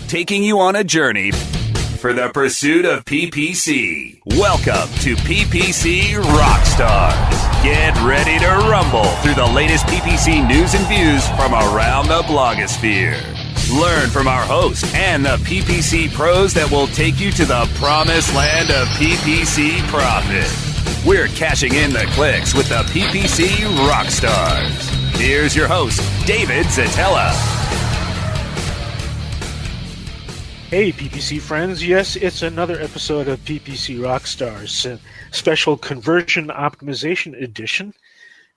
taking you on a journey for the pursuit of PPC. Welcome to PPC Rockstars. Get ready to rumble through the latest PPC news and views from around the blogosphere. Learn from our host and the PPC pros that will take you to the promised land of PPC profit. We're cashing in the clicks with the PPC Rockstars. Here's your host, David Szetela. Hey, PPC friends. Yes, it's another episode of PPC Rockstars, a special conversion optimization edition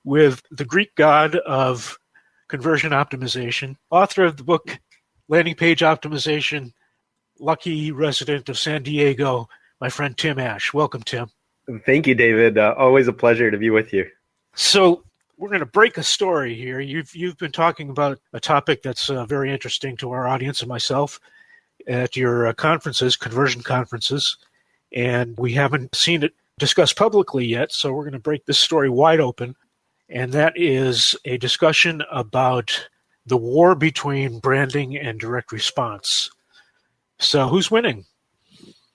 with the Greek god of conversion optimization, author of the book Landing Page Optimization, lucky resident of San Diego, my friend Tim Ash. Welcome, Tim. Thank you, David. Always a pleasure to be with you. So we're going to break a story here. You've been talking about a topic that's very interesting to our audience and myself at your conferences, conversion conferences, and we haven't seen it discussed publicly yet, so we're going to break this story wide open, and that is a discussion about the war between branding and direct response. So who's winning?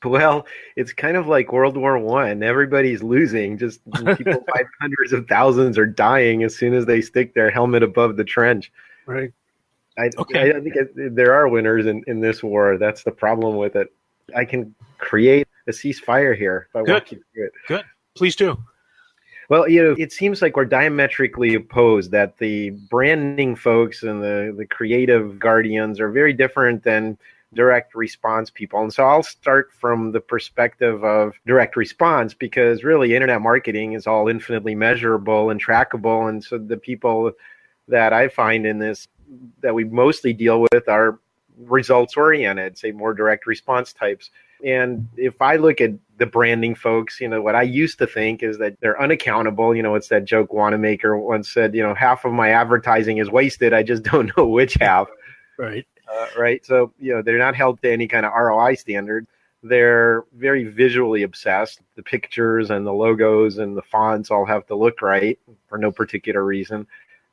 Well, it's kind of like World War I. Everybody's losing. Just people by hundreds of thousands are dying as soon as they stick their helmet above the trench. Right. I think there are winners in this war. That's the problem with it. I can create a ceasefire here if I walk you through it. Good. Please do. Well, it seems like we're diametrically opposed, that the branding folks and the creative guardians are very different than direct response people. And so I'll start from the perspective of direct response, because really internet marketing is all infinitely measurable and trackable. And so the people that I find in this that we mostly deal with are results oriented, say more direct response types. And if I look at the branding folks, what I used to think is that they're unaccountable. It's that joke Wanamaker once said, half of my advertising is wasted. I just don't know which half. Right. Right. So, they're not held to any kind of ROI standard. They're very visually obsessed. The pictures and the logos and the fonts all have to look right for no particular reason.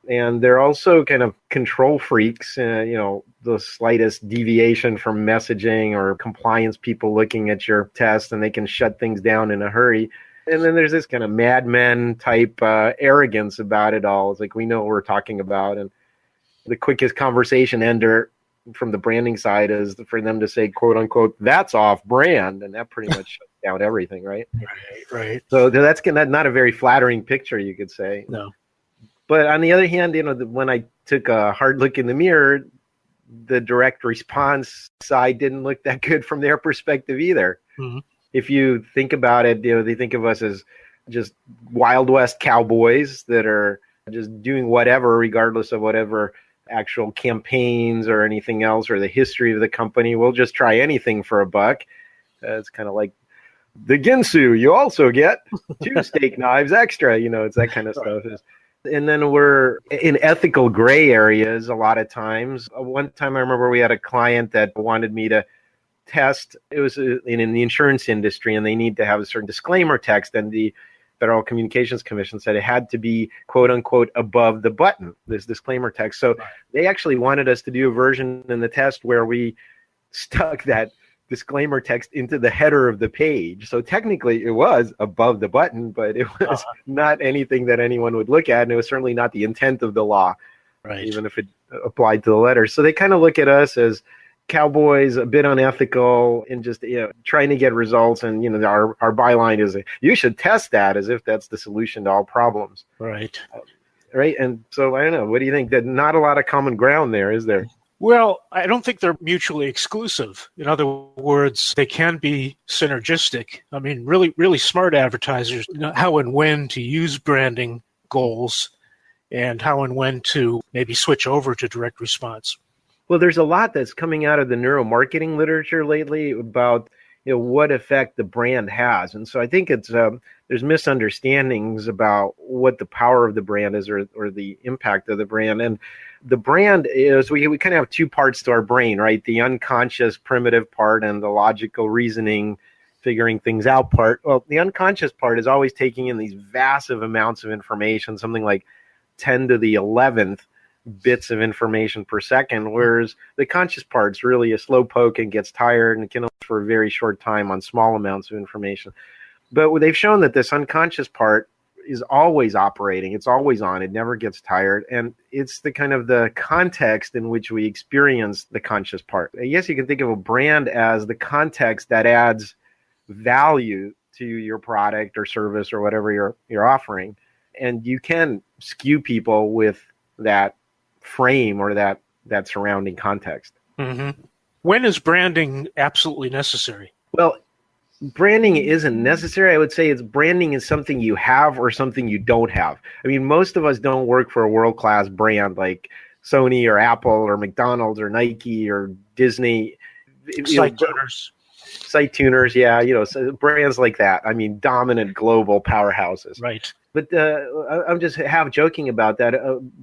And they're also kind of control freaks. The slightest deviation from messaging or compliance people looking at your test, and they can shut things down in a hurry. And then there's this kind of madmen type arrogance about it all. It's like, we know what we're talking about. And the quickest conversation ender from the branding side is for them to say, quote unquote, that's off brand. And that pretty much shuts down everything, right? Right. So that's not a very flattering picture, you could say. No. But on the other hand, when I took a hard look in the mirror, the direct response side didn't look that good from their perspective either. Mm-hmm. If you think about it, they think of us as just Wild West cowboys that are just doing whatever, regardless of whatever actual campaigns or anything else or the history of the company. We'll just try anything for a buck. It's kind of like the Ginsu. You also get 2 steak knives extra. It's that kind of stuff. And then we're in ethical gray areas a lot of times. One time I remember we had a client that wanted me to test. It was in the insurance industry, and they need to have a certain disclaimer text. And the Federal Communications Commission said it had to be, quote unquote, above the button, this disclaimer text. So they actually wanted us to do a version in the test where we stuck that disclaimer text into the header of the page. So technically it was above the button, but it was not anything that anyone would look at. And it was certainly not the intent of the law, right? Even if it applied to the letter. So they kind of look at us as cowboys, a bit unethical, and just trying to get results. And our byline is, you should test that, as if that's the solution to all problems. Right. Right. And so I don't know. What do you think? That not a lot of common ground there, is there? Well, I don't think they're mutually exclusive. In other words, they can be synergistic. I mean, really, really smart advertisers know how and when to use branding goals and how and when to maybe switch over to direct response. Well, there's a lot that's coming out of the neuromarketing literature lately about what effect the brand has. And so I think it's there's misunderstandings about what the power of the brand is or the impact of the brand. And the brand is, we kind of have 2 parts to our brain, right? The unconscious primitive part and the logical reasoning, figuring things out part. Well, the unconscious part is always taking in these massive amounts of information, something like 10 to the 11th bits of information per second, whereas the conscious part's really a slow poke and gets tired and can only for a very short time on small amounts of information. But they've shown that this unconscious part is always operating. It's always on. It never gets tired. And it's the kind of the context in which we experience the conscious part. I guess you can think of a brand as the context that adds value to your product or service or whatever you're offering. And you can skew people with that frame or that surrounding context. Mm-hmm. When is branding absolutely necessary? Well, branding isn't necessary. I would say branding is something you have or something you don't have. I mean, most of us don't work for a world-class brand like Sony or Apple or McDonald's or Nike or Disney. Site tuners, yeah, so brands like that. I mean, dominant global powerhouses. Right. But I'm just half joking about that.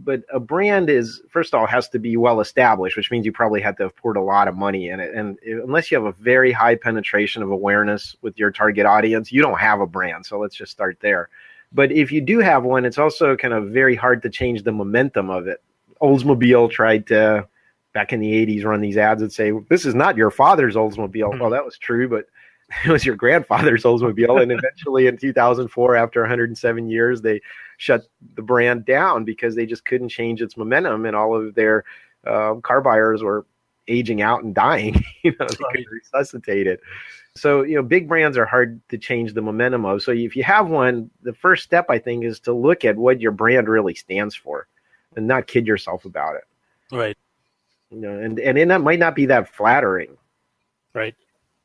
But a brand first of all, has to be well established, which means you probably have to have poured a lot of money in it. And unless you have a very high penetration of awareness with your target audience, you don't have a brand. So let's just start there. But if you do have one, it's also kind of very hard to change the momentum of it. Oldsmobile tried to, back in the 80s, run these ads that say, this is not your father's Oldsmobile. Mm-hmm. Well, that was true, but it was your grandfather's Oldsmobile. And eventually in 2004, after 107 years, they shut the brand down because they just couldn't change its momentum, and all of their car buyers were aging out and dying. They couldn't resuscitate it. So, big brands are hard to change the momentum of. So if you have one, the first step, I think, is to look at what your brand really stands for and not kid yourself about it. Right. And it might not be that flattering. Right.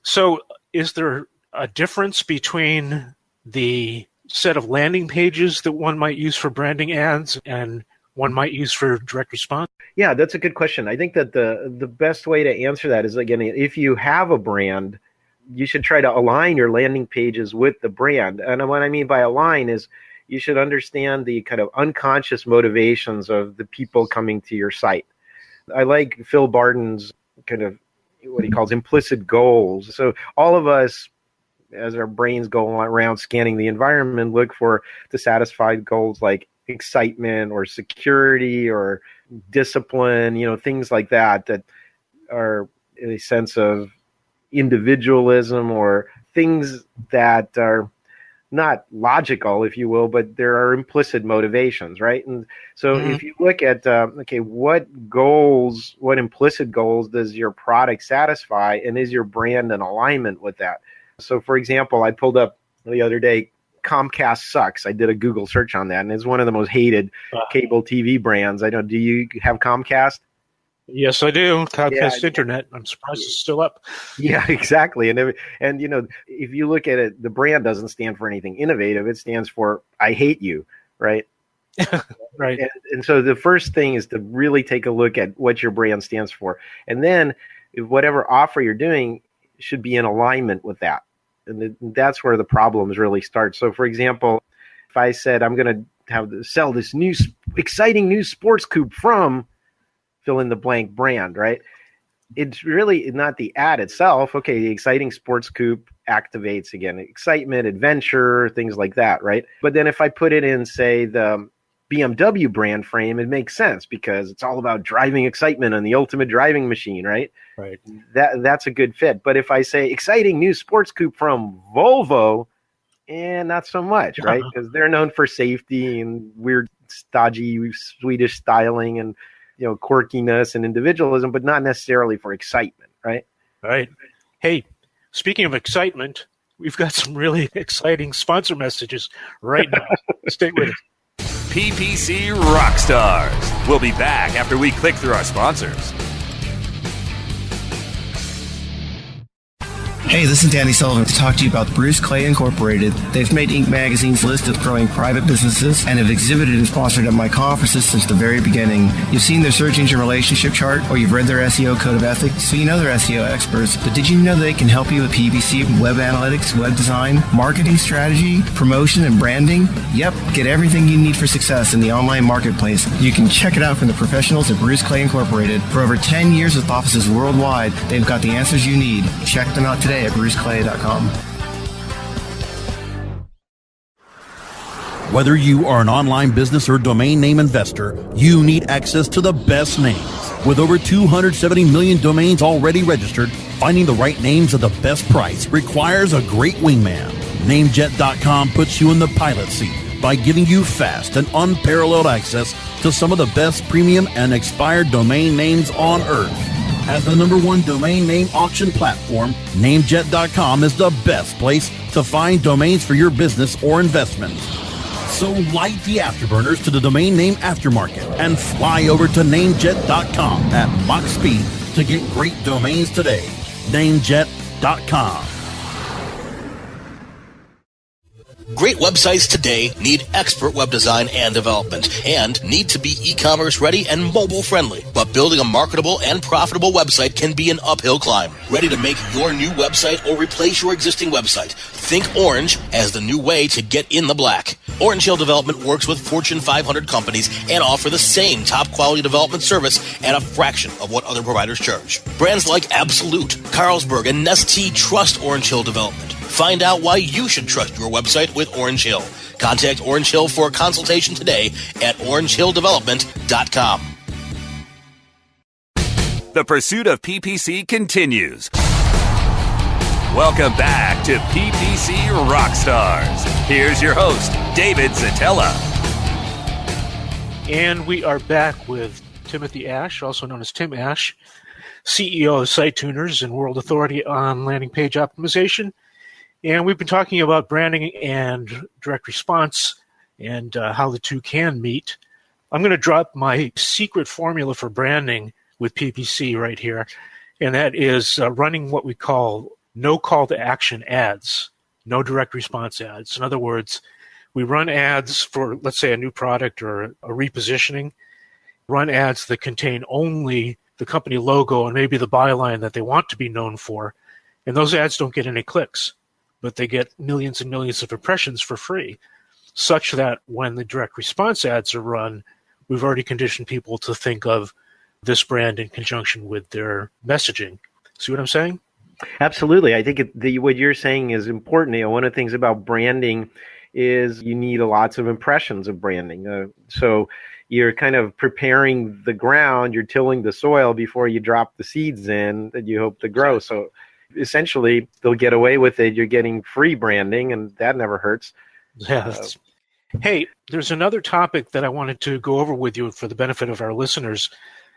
So is there a difference between the set of landing pages that one might use for branding ads and one might use for direct response? Yeah, that's a good question. I think that the best way to answer that is, again, if you have a brand, you should try to align your landing pages with the brand. And what I mean by align is you should understand the kind of unconscious motivations of the people coming to your site. I like Phil Barton's kind of what he calls implicit goals. So all of us, as our brains go around scanning the environment, look to satisfy goals like excitement or security or discipline, things like that are a sense of individualism or things that are not logical, if you will, but there are implicit motivations, right? And so if you look at, what implicit goals does your product satisfy, and is your brand in alignment with that? So, for example, I pulled up the other day, Comcast sucks. I did a Google search on that, and it's one of the most hated cable TV brands. Do you have Comcast? Yes, I do. Comcast Internet. I'm surprised it's still up. Yeah, exactly. And if you look at it, the brand doesn't stand for anything innovative. It stands for I hate you, right? Right. And so the first thing is to really take a look at what your brand stands for. And then whatever offer you're doing should be in alignment with that. And that's where the problems really start. So, for example, if I said I'm going to sell this new exciting new sports coupe from fill in the blank brand, right? It's really not the ad itself. Okay, the exciting sports coupe activates, again, excitement, adventure, things like that, right? But then if I put it in, say, the BMW brand frame, it makes sense because it's all about driving excitement and the ultimate driving machine, right? Right. That's a good fit. But if I say exciting new sports coupe from Volvo, not so much, right? Because they're known for safety and weird, stodgy Swedish styling and quirkiness and individualism, but not necessarily for excitement, right? Right. Hey, speaking of excitement, we've got some really exciting sponsor messages right now. Stay with us. PPC Rockstars. We'll be back after we click through our sponsors. Hey, this is Danny Sullivan to talk to you about Bruce Clay Incorporated. They've made Inc. Magazine's list of growing private businesses and have exhibited and sponsored at my conferences since the very beginning. You've seen their search engine relationship chart, or you've read their SEO code of ethics, so you know they're SEO experts. But did you know they can help you with PPC, web analytics, web design, marketing strategy, promotion, and branding? Yep, get everything you need for success in the online marketplace. You can check it out from the professionals at Bruce Clay Incorporated. For over 10 years with offices worldwide, they've got the answers you need. Check them out today at bruceclay.com. Whether you are an online business or domain name investor, you need access to the best names. With over 270 million domains already registered, finding the right names at the best price requires a great wingman. Namejet.com puts you in the pilot seat by giving you fast and unparalleled access to some of the best premium and expired domain names on earth. As the #1 domain name auction platform, Namejet.com is the best place to find domains for your business or investment. So light the afterburners to the domain name aftermarket and fly over to Namejet.com at Mach speed to get great domains today. Namejet.com. Great websites today need expert web design and development and need to be e-commerce ready and mobile friendly. But building a marketable and profitable website can be an uphill climb. Ready to make your new website or replace your existing website? Think Orange as the new way to get in the black. Orange Hill Development works with Fortune 500 companies and offer the same top quality development service at a fraction of what other providers charge. Brands like Absolute, Carlsberg, and Nestea trust Orange Hill Development. Find out why you should trust your website with Orange Hill. Contact Orange Hill for a consultation today at orangehilldevelopment.com. The pursuit of PPC continues. Welcome back to PPC Rockstars. Here's your host, David Szetela. And we are back with Timothy Ash, also known as Tim Ash, CEO of Site Tuners and World Authority on Landing Page Optimization. And we've been talking about branding and direct response and how the two can meet. I'm going to drop my secret formula for branding with PPC right here, and that is running what we call no call to action ads, no direct response ads. In other words, we run ads for, let's say, a new product or a repositioning, run ads that contain only the company logo and maybe the byline that they want to be known for, and those ads don't get any clicks, but they get millions and millions of impressions for free, such that when the direct response ads are run, we've already conditioned people to think of this brand in conjunction with their messaging. See what I'm saying? Absolutely. I think what you're saying is important. One of the things about branding is you need lots of impressions of branding. So you're kind of preparing the ground, you're tilling the soil before you drop the seeds in that you hope to grow. So essentially, they'll get away with it. You're getting free branding, and that never hurts. Yes. Hey, there's another topic that I wanted to go over with you for the benefit of our listeners.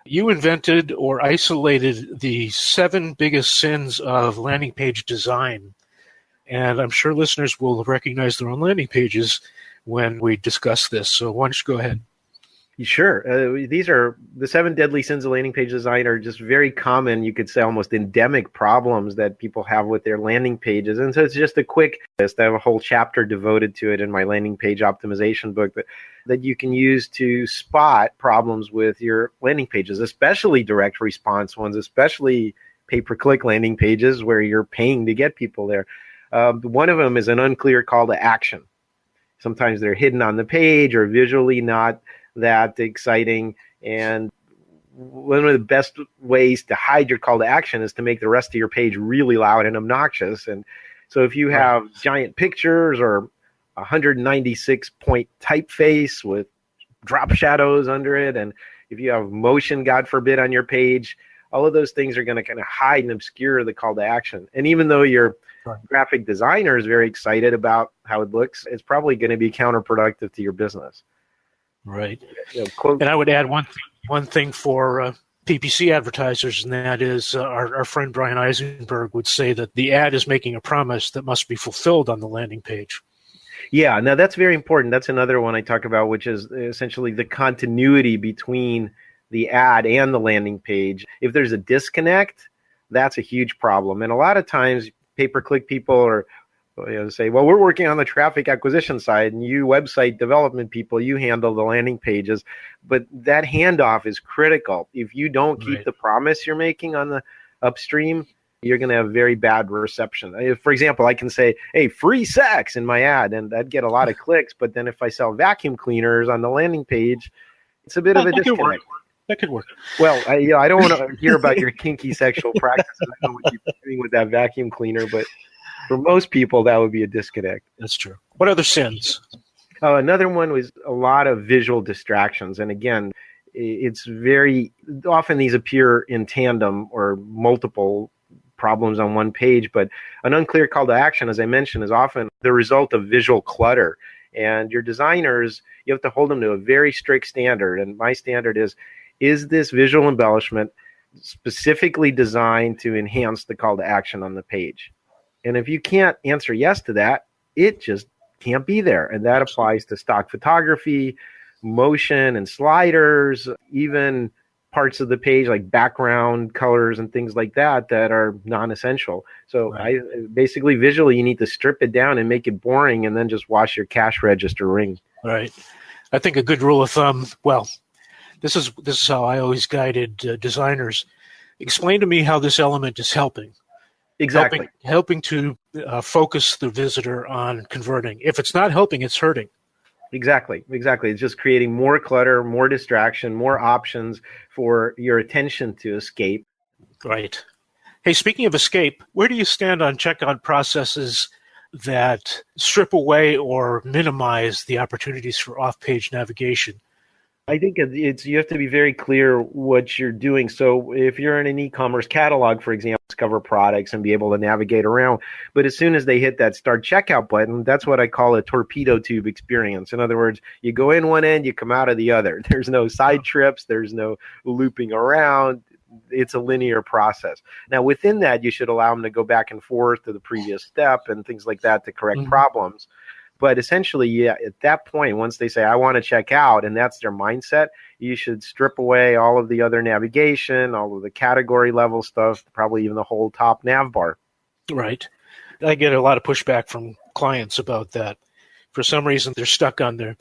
You invented or isolated the 7 biggest sins of landing page design. And I'm sure listeners will recognize their own landing pages when we discuss this. So why don't you go ahead? Sure. These are the 7 deadly sins of landing page design are just very common, you could say almost endemic problems that people have with their landing pages. And so it's just a quick list. I have a whole chapter devoted to it in my landing page optimization book that you can use to spot problems with your landing pages, especially direct response ones, especially pay-per-click landing pages where you're paying to get people there. One of them is an unclear call to action. Sometimes they're hidden on the page or visually not that exciting, and one of the best ways to hide your call to action is to make the rest of your page really loud and obnoxious. And so if you have giant pictures or 196 point typeface with drop shadows under it, and if you have motion, God forbid, on your page, all of those things are going to kind of hide and obscure the call to action. And even though your graphic designer is very excited about how it looks, it's probably going to be counterproductive to your business. Right. And I would add one thing for PPC advertisers, and that is our friend Brian Eisenberg would say that the ad is making a promise that must be fulfilled on the landing page. Yeah, now that's very important. That's another one I talk about, which is essentially the continuity between the ad and the landing page. If there's a disconnect, that's a huge problem. And a lot of times pay-per-click people are say, well, we're working on the traffic acquisition side, and you website development people, you handle the landing pages. But that handoff is critical. If you don't keep the promise you're making on the upstream, you're going to have very bad reception. For example, I can say, hey, free sex in my ad, and I'd get a lot of clicks. But then if I sell vacuum cleaners on the landing page, it's a bit of a disconnect. That could work. Well, I don't want to hear about your kinky sexual practices. I know what you're doing with that vacuum cleaner, but for most people, that would be a disconnect. That's true. What other sins? Oh, another one was a lot of visual distractions. And again, it's very often these appear in tandem or multiple problems on one page, but an unclear call to action, as I mentioned, is often the result of visual clutter. And your designers, you have to hold them to a very strict standard. And my standard is this visual embellishment specifically designed to enhance the call to action on the page? And if you can't answer yes to that, it just can't be there. And that applies to stock photography, motion and sliders, even parts of the page like background colors and things like that are non-essential. So right. Basically visually you need to strip it down and make it boring and then just watch your cash register ring. Right. I think a good rule of thumb, well, this is how I always guided designers. Explain to me how this element is helping. Exactly. Helping to focus the visitor on converting. If it's not helping, it's hurting. Exactly. It's just creating more clutter, more distraction, more options for your attention to escape. Right. Hey, speaking of escape, where do you stand on checkout processes that strip away or minimize the opportunities for off-page navigation? I think you have to be very clear what you're doing. So if you're in an e-commerce catalog, for example, discover products and be able to navigate around. But as soon as they hit that start checkout button, that's what I call a torpedo tube experience. In other words, you go in one end, you come out of the other. There's no side trips. There's no looping around. It's a linear process. Now, within that, you should allow them to go back and forth to the previous step and things like that to correct problems. But essentially, yeah, at that point, once they say, I want to check out, and that's their mindset, you should strip away all of the other navigation, all of the category level stuff, probably even the whole top nav bar. Right. I get a lot of pushback from clients about that. For some reason, they're stuck on there.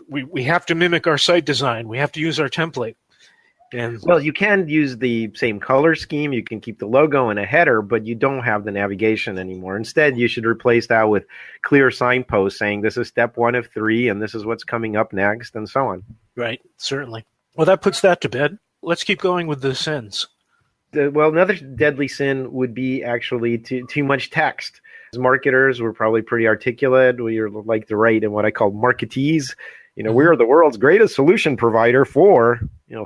We have to mimic our site design. We have to use our template. Well, you can use the same color scheme. You can keep the logo in a header, but you don't have the navigation anymore. Instead, you should replace that with clear signposts saying this is step 1 of 3 and this is what's coming up next and so on. Right, certainly. Well, that puts that to bed. Let's keep going with the sins. Well, another deadly sin would be actually too much text. As marketers, we're probably pretty articulate. We like to write in what I call marketees. We're the world's greatest solution provider for,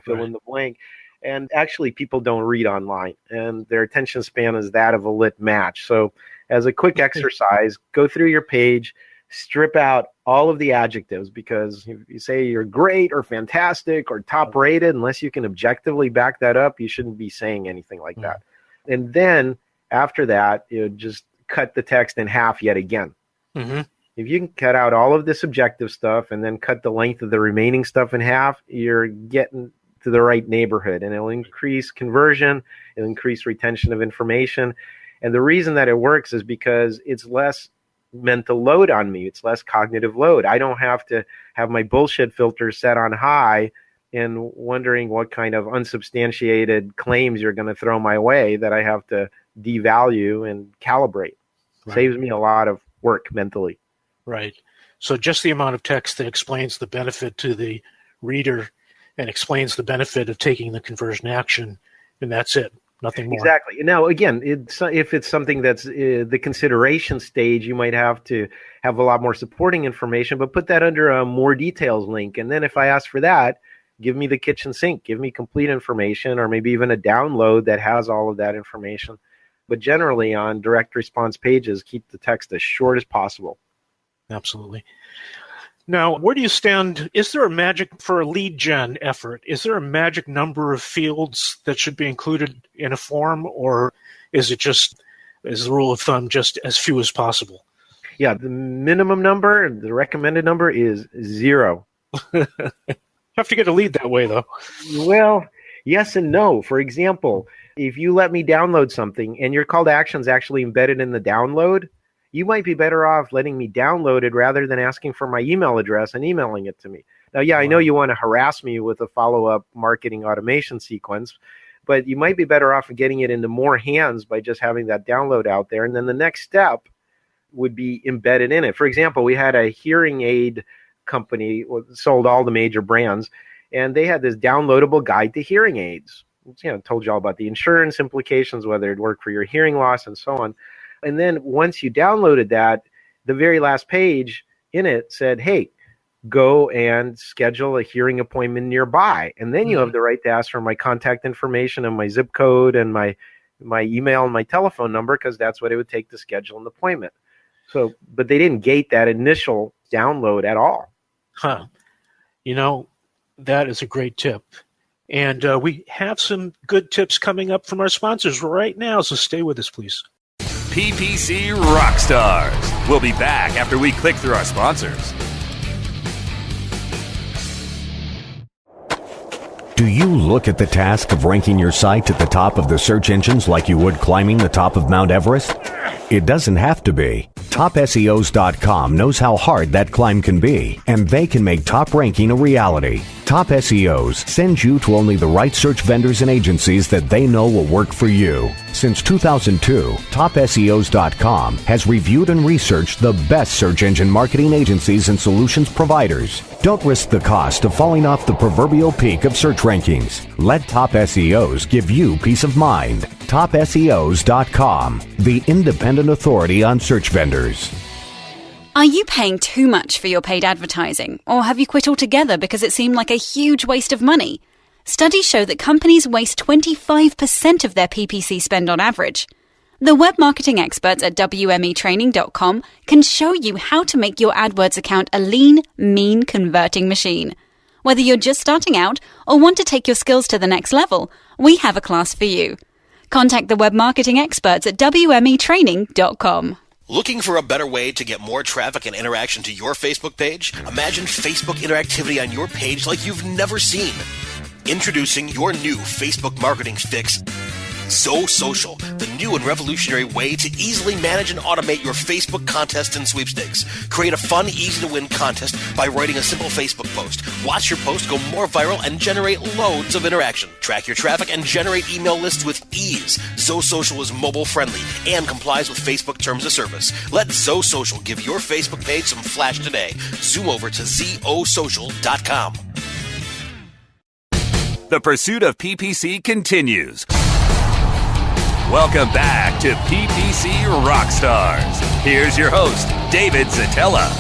fill in the blank. And actually, people don't read online, and their attention span is that of a lit match. So as a quick exercise, go through your page, strip out all of the adjectives, because if you say you're great or fantastic or top rated, unless you can objectively back that up, you shouldn't be saying anything like that. And then after that, just cut the text in half yet again. Mm-hmm. If you can cut out all of the subjective stuff and then cut the length of the remaining stuff in half, you're getting to the right neighborhood, and it'll increase conversion, it'll increase retention of information. And the reason that it works is because it's less mental load on me. It's less cognitive load. I don't have to have my bullshit filter set on high and wondering what kind of unsubstantiated claims you're going to throw my way that I have to devalue and calibrate. Right. Saves me a lot of work mentally. Right. So just the amount of text that explains the benefit to the reader and explains the benefit of taking the conversion action, and that's it. Nothing more. Exactly. Now, again, if it's something that's the consideration stage, you might have to have a lot more supporting information, but put that under a more details link. And then if I ask for that, give me the kitchen sink, give me complete information, or maybe even a download that has all of that information. But generally on direct response pages, keep the text as short as possible. Absolutely. Now, where do you stand? Is there a magic for a lead gen effort? Is there a magic number of fields that should be included in a form, or is it just, as the rule of thumb, just as few as possible? Yeah, the minimum number, the recommended number is 0. Have to get a lead that way, though. Well, yes and no. For example, if you let me download something and your call to action is actually embedded in the download, you might be better off letting me download it rather than asking for my email address and emailing it to me. Now, yeah, I know you want to harass me with a follow-up marketing automation sequence, but you might be better off getting it into more hands by just having that download out there. And then the next step would be embedded in it. For example, we had a hearing aid company, sold all the major brands, and they had this downloadable guide to hearing aids. Told you all about the insurance implications, whether it worked for your hearing loss and so on. And then once you downloaded that, the very last page in it said, hey, go and schedule a hearing appointment nearby. And then you have the right to ask for my contact information and my zip code and my email and my telephone number, because that's what it would take to schedule an appointment. So, but they didn't gate that initial download at all. Huh. That is a great tip. And we have some good tips coming up from our sponsors right now, so stay with us, please. PPC Rockstars. We'll be back after we click through our sponsors. Do you look at the task of ranking your site at the top of the search engines like you would climbing the top of Mount Everest? It doesn't have to be. TopSEOs.com knows how hard that climb can be, and they can make top ranking a reality. Top SEOs sends you to only the right search vendors and agencies that they know will work for you. Since 2002, TopSEOs.com has reviewed and researched the best search engine marketing agencies and solutions providers. Don't risk the cost of falling off the proverbial peak of search rankings. Let Top SEOs give you peace of mind. TopSEOs.com, the independent authority on search vendors. Are you paying too much for your paid advertising, or have you quit altogether because it seemed like a huge waste of money? Studies show that companies waste 25% of their PPC spend on average. The web marketing experts at WMEtraining.com can show you how to make your AdWords account a lean, mean converting machine. Whether you're just starting out or want to take your skills to the next level, we have a class for you. Contact the web marketing experts at WMEtraining.com. Looking for a better way to get more traffic and interaction to your Facebook page? Imagine Facebook interactivity on your page like you've never seen. Introducing your new Facebook marketing fix, Social, the new and revolutionary way to easily manage and automate your Facebook contests and sweepstakes. Create a fun, easy-to-win contest by writing a simple Facebook post. Watch your post go more viral and generate loads of interaction. Track your traffic and generate email lists with ease. Social is mobile-friendly and complies with Facebook terms of service. Let Social give your Facebook page some flash today. Zoom over to zosocial.com. The pursuit of PPC continues. Welcome back to PPC Rockstars. Here's your host, David Szetela.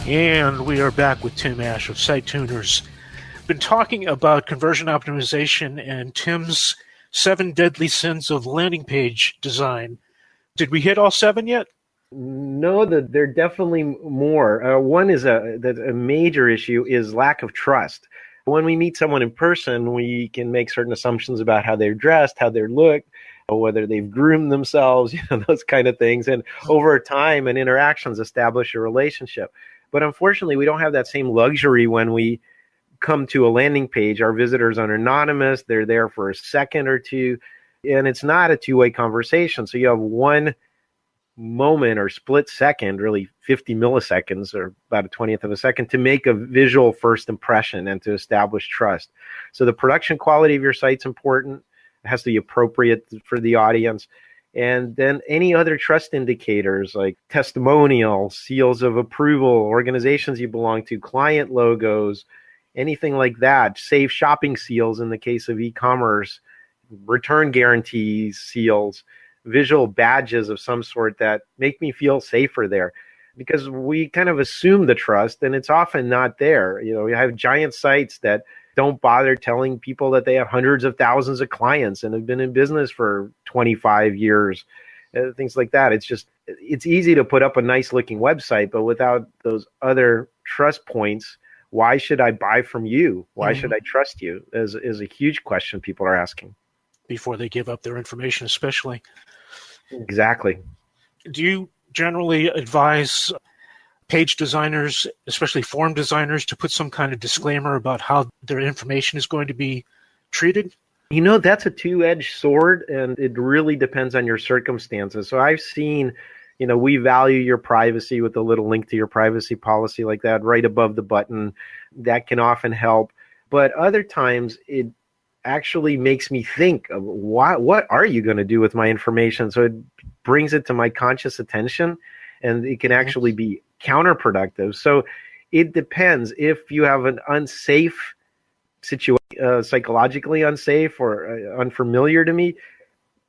And we are back with Tim Ash of Site Tuners. Been talking about conversion optimization and Tim's 7 deadly sins of landing page design. Did we hit all 7 yet? No, there are definitely more. One is a major issue is lack of trust. When we meet someone in person, we can make certain assumptions about how they're dressed, how they look, or whether they've groomed themselves, those kind of things. And over time and interactions establish a relationship. But unfortunately, we don't have that same luxury when we come to a landing page. Our visitors are anonymous. They're there for a second or two, and it's not a two-way conversation. So you have one moment or split second, really 50 milliseconds or about a 20th of a second, to make a visual first impression and to establish trust. So the production quality of your site's important. It has to be appropriate for the audience. And then any other trust indicators like testimonials, seals of approval, organizations you belong to, client logos, anything like that, safe shopping seals in the case of e-commerce, return guarantees, seals, visual badges of some sort that make me feel safer there, because we kind of assume the trust and it's often not there. We have giant sites that don't bother telling people that they have hundreds of thousands of clients and have been in business for 25 years, things like that. It's easy to put up a nice looking website, but without those other trust points, why should I buy from you? Why should I trust you? Is a huge question people are asking. Before they give up their information, especially. Exactly. Do you generally advise page designers, especially form designers, to put some kind of disclaimer about how their information is going to be treated? That's a two-edged sword, and it really depends on your circumstances. So I've seen, we value your privacy with a little link to your privacy policy like that right above the button. That can often help. But other times it actually makes me think of what are you going to do with my information? So it brings it to my conscious attention, and it can actually be counterproductive. So it depends. If you have an unsafe situation, psychologically unsafe or unfamiliar to me,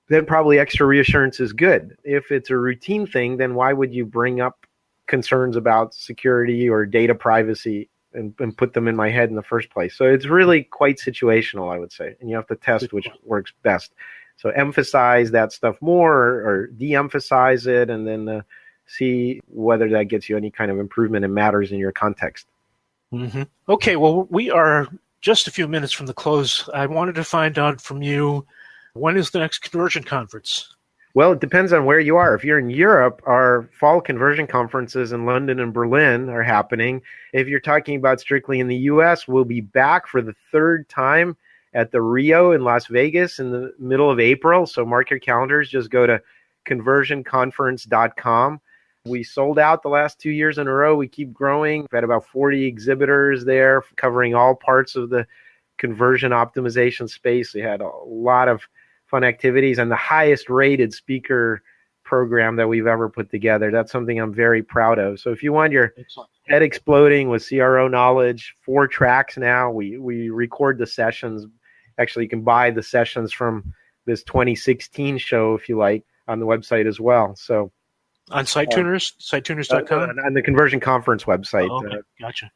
then probably extra reassurance is good. If it's a routine thing, then why would you bring up concerns about security or data privacy and put them in my head in the first place. So it's really quite situational, I would say. And you have to test which works best. So emphasize that stuff more or de-emphasize it, and then see whether that gets you any kind of improvement and matters in your context. Mm-hmm. Okay, well, we are just a few minutes from the close. I wanted to find out from you, when is the next conversion conference? Well, it depends on where you are. If you're in Europe, our fall conversion conferences in London and Berlin are happening. If you're talking about strictly in the U.S., we'll be back for the third time at the Rio in Las Vegas in the middle of April. So mark your calendars. Just go to conversionconference.com. We sold out the last 2 years in a row. We keep growing. We've had about 40 exhibitors there covering all parts of the conversion optimization space. We had a lot of fun activities and the highest rated speaker program that we've ever put together. That's something I'm very proud of. So if you want your head exploding with CRO knowledge, 4 tracks now. We record the sessions. Actually, you can buy the sessions from this 2016 show if you like on the website as well. So on SiteTuners, sitetuners.com? On the Conversion Conference website. Oh, okay. Gotcha.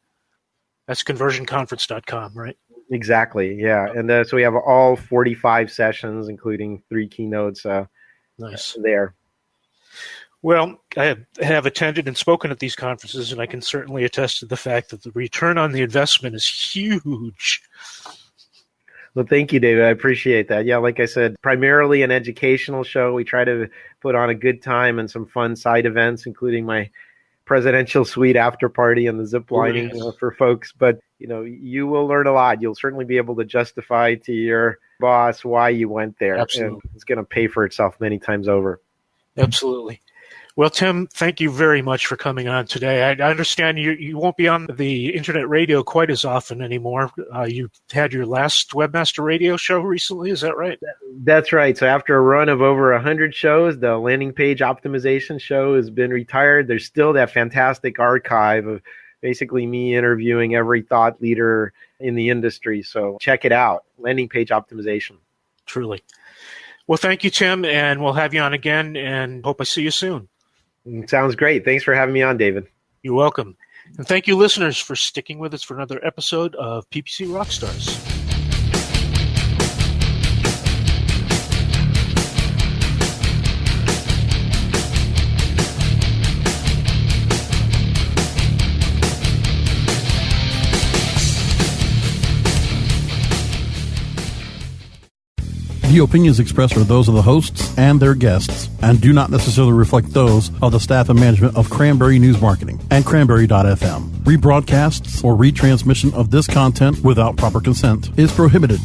That's conversionconference.com, right? Exactly, yeah. And so we have all 45 sessions, including 3 keynotes nice. There. Well, I have attended and spoken at these conferences, and I can certainly attest to the fact that the return on the investment is huge. Well, thank you, David. I appreciate that. Yeah, like I said, primarily an educational show. We try to put on a good time and some fun side events, including my presidential suite after party and the zip lining for folks. But, you will learn a lot. You'll certainly be able to justify to your boss why you went there. Absolutely. And it's going to pay for itself many times over. Absolutely. Well, Tim, thank you very much for coming on today. I understand you won't be on the internet radio quite as often anymore. You had your last Webmaster Radio show recently, is that right? That's right. So after a run of over 100 shows, the landing page optimization show has been retired. There's still that fantastic archive of basically me interviewing every thought leader in the industry. So check it out, landing page optimization. Truly. Well, thank you, Tim, and we'll have you on again, and hope I see you soon. Sounds great. Thanks for having me on, David. You're welcome. And thank you, listeners, for sticking with us for another episode of PPC Rockstars. The opinions expressed are those of the hosts and their guests and do not necessarily reflect those of the staff and management of Cranberry News Marketing and Cranberry.fm. Rebroadcasts or retransmission of this content without proper consent is prohibited.